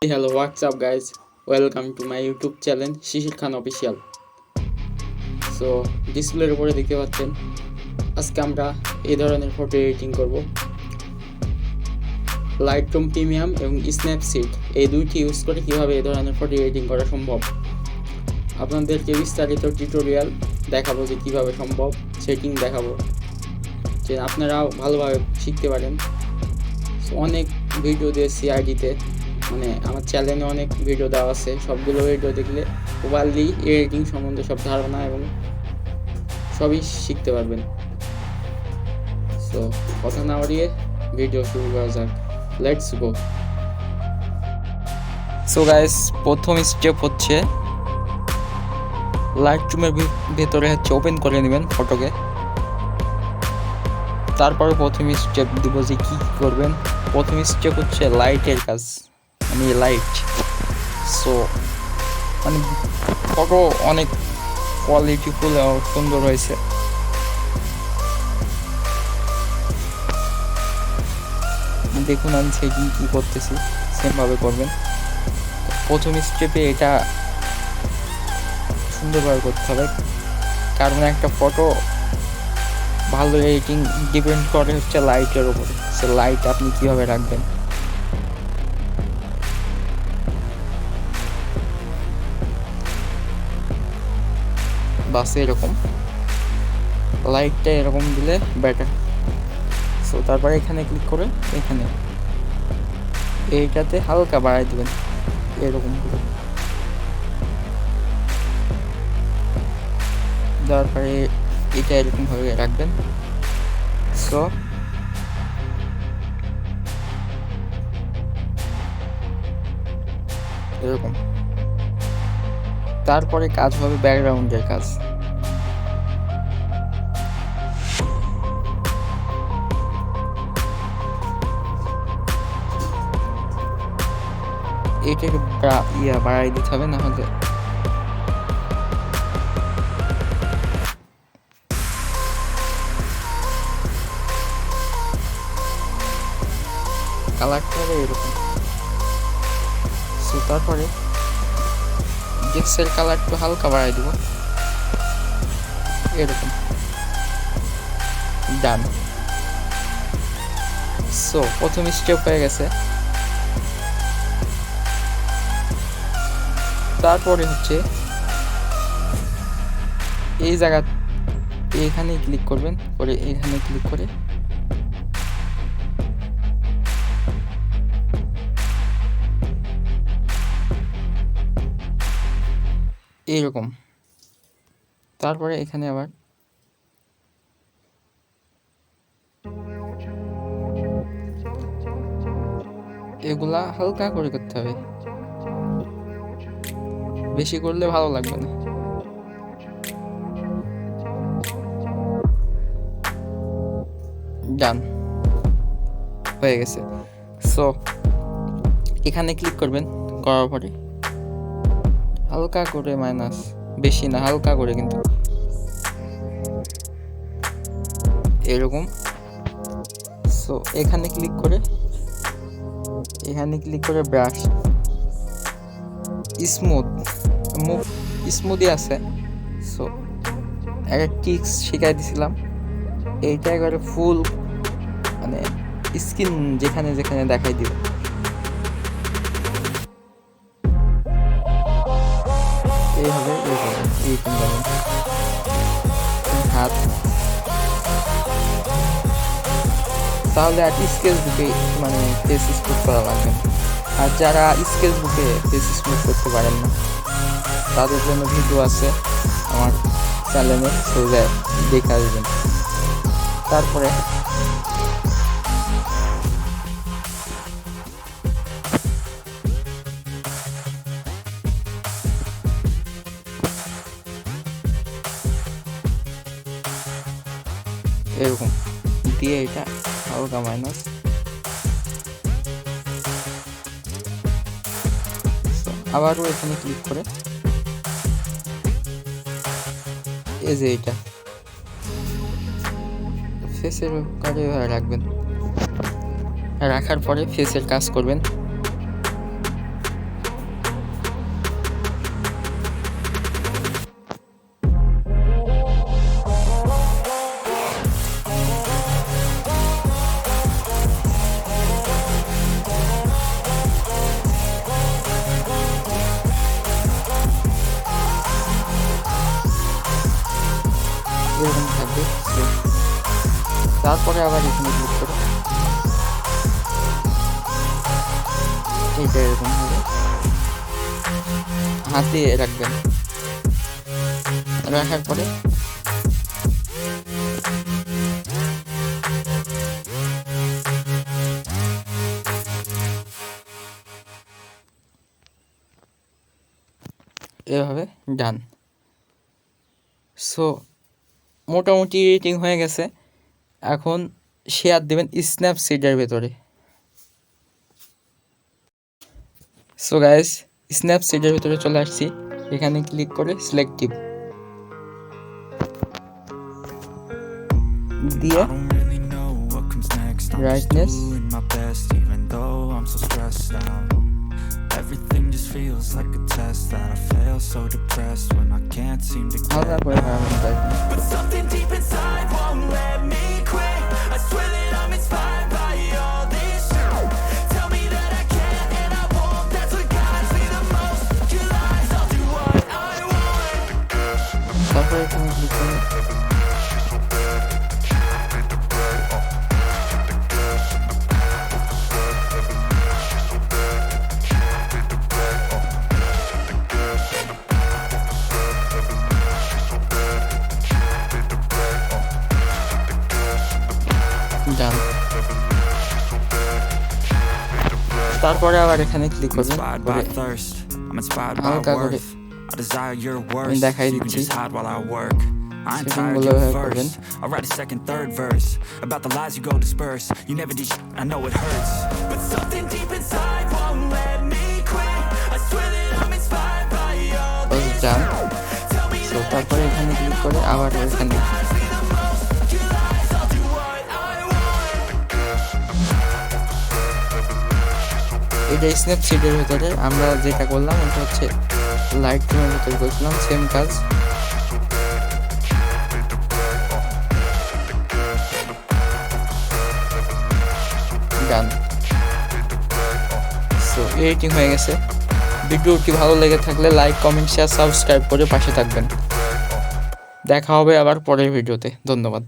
Hello, what's up guys? Welcome to my YouTube channel SHISIR KHAN Official. So ডিসপ্লের উপরে দেখতে পাচ্ছেন আজকে আমরা এই ধরনের ফটো এডিটিং করব। Lightroom প্রিমিয়াম এবং Snapseed এই দুইটি ইউজ করে কিভাবে এই ধরনের ফটো এডিটিং করা সম্ভব আপনাদেরকে বিস্তারিত টিউটোরিয়াল দেখাবো যে কিভাবে সম্ভব, সেটিং দেখাবো যে আপনারাও ভালোভাবে শিখতে পারেন। সো অনেক ভিডিও দিয়েছি আইডিতে, মানে আমার চ্যানেলে অনেক ভিডিও দেওয়া আছে, সবগুলো ভিডিও দেখলে ওভারলি এডিটিং সম্বন্ধে সব ধারণা এবং সবই শিখতে পারবেন। সো কথা না বাড়িয়ে ভিডিও শুরু করা যাক, লেটস গো। সো গাইস, প্রথম স্টেপ হচ্ছে লাইটরুমের ভেতরে ওপেন করে নেবেন ফটোকে। তারপরে প্রথম স্টেপ দিব যে কী করবেন। প্রথম স্টেপ হচ্ছে লাইটের কাজ, মানে লাইট। সো মানে ফটো অনেক কোয়ালিটিফুল এবং সুন্দর হয়েছে। দেখুন আমি সেটিং কী করতেছি, সেমভাবে করবেন। প্রথম স্টেপে এটা সুন্দরভাবে করতে হবে, কারণ একটা ফটো ভালো এডিটিং ডিপেন্ড করে হচ্ছে লাইটের উপরে। সো লাইট আপনি কীভাবে রাখবেন, বাস এরকম লাইটটা এরকম দিলে বেটার। সো তারপরে এখানে ক্লিক করে এখানে এইটাতে হালকা বাড়াই দেবেন এরকম করে। দেওয়ার পরে এটা এরকমভাবে রাখবেন। সো এরকম। তারপরে কাজ হবে ব্যাকগ্রাউন্ডের কাজ। এটাকে বাড়াই দিতে হবে, না হলে কালারটা হবে এরকম। সো তারপরে ডেস্কের কালার একটু হালকা বাড়াই দিব এরকম। ডান। সো প্রথম স্টেপ হয়ে গেছে। তারপরে হচ্ছে এই জায়গা এখানে ক্লিক করবেন, করে এখানে ক্লিক করে এইরকম। তারপরে এখানে আবার এগুলা হালকা করে করতে হবে, বেশি করলে ভালো লাগবে না। ডান হয়ে গেছে। সো এখানে ক্লিক করবেন, করার পরে হালকা করে মাইনাস, বেশি না হালকা করে, কিন্তু এরকম। সো এখানে ক্লিক করে ব্রাশ স্মুথই আছে। সো একটা ট্রিক্স শিখাই দিছিলাম, এইটা একবারে ফুল, মানে স্কিন যেখানে যেখানে দেখাই দিব। এইভাবে হাত, তাহলে আর স্কেচ বুকে মানে ফেস স্মুথ করা লাগবে না। আর যারা স্কেচ বুকে ফেস স্মুথ করতে পারেন না, তাদের জন্য ভিডিও আছে আমার চ্যানেলে, সো দেখা দেবেন। তারপরে এরকম দিয়ে এটা হালকা মাইনাস। আবারও এখানে ক্লিক করে এই যে এটা ফেসের কাজে রাখবেন। রাখার পরে ফেসের কাজ করবেন। তারপরে আবার এখানে ক্লিক করে এইটা এরকম হবে, হাতে রাখবেন, রাখার পরে এভাবে ডান। সো মোটামুটি এডিটিং হয়ে গেছে। এখন শেয়ার দেবেন স্ন্যাপসিডের ভেতরে। সো গাইস, স্ন্যাপসিডের ভিতরে চলে আসছি, এখানে ক্লিক করে সিলেক্টিভ দিয়ে brightness Everything just feels like a test that I fail so depressed when I can't seem to হালকা করে brightness. But something deep inside won't let me quit. I swear that I'm inspired by all this shit. Tell me that I can't and I won't. That's what guides me the most. Your lies, I'll do what I want. তারপরে তুমি click করে ডান। তারপরে আবার এখানে click করবেন, হালকা করে আমি দেখাই দিচ্ছি সেটিংগুলো এভাবে করবেন। I'll write a second, third verse about the lies you go disperse. You never did shit, I know it hurts. But something deep inside won't let me quit. I swear that I'm inspired by all this. Done. So তারপরে এখানে click করে আবার এখানে এটা স্ন্যাপসিডের ভিতরে আমরা যেটা করলাম ওটা হচ্ছে লাইটরুমের ভিতরে করছিলাম সেম কাজ। ডান। সো এডিটিং হয়ে গেছে। ভিডিওটি ভালো লেগে থাকলে লাইক, কমেন্ট, শেয়ার, সাবস্ক্রাইব করে পাশে থাকবেন। দেখা হবে আবার পরের ভিডিওতে। ধন্যবাদ।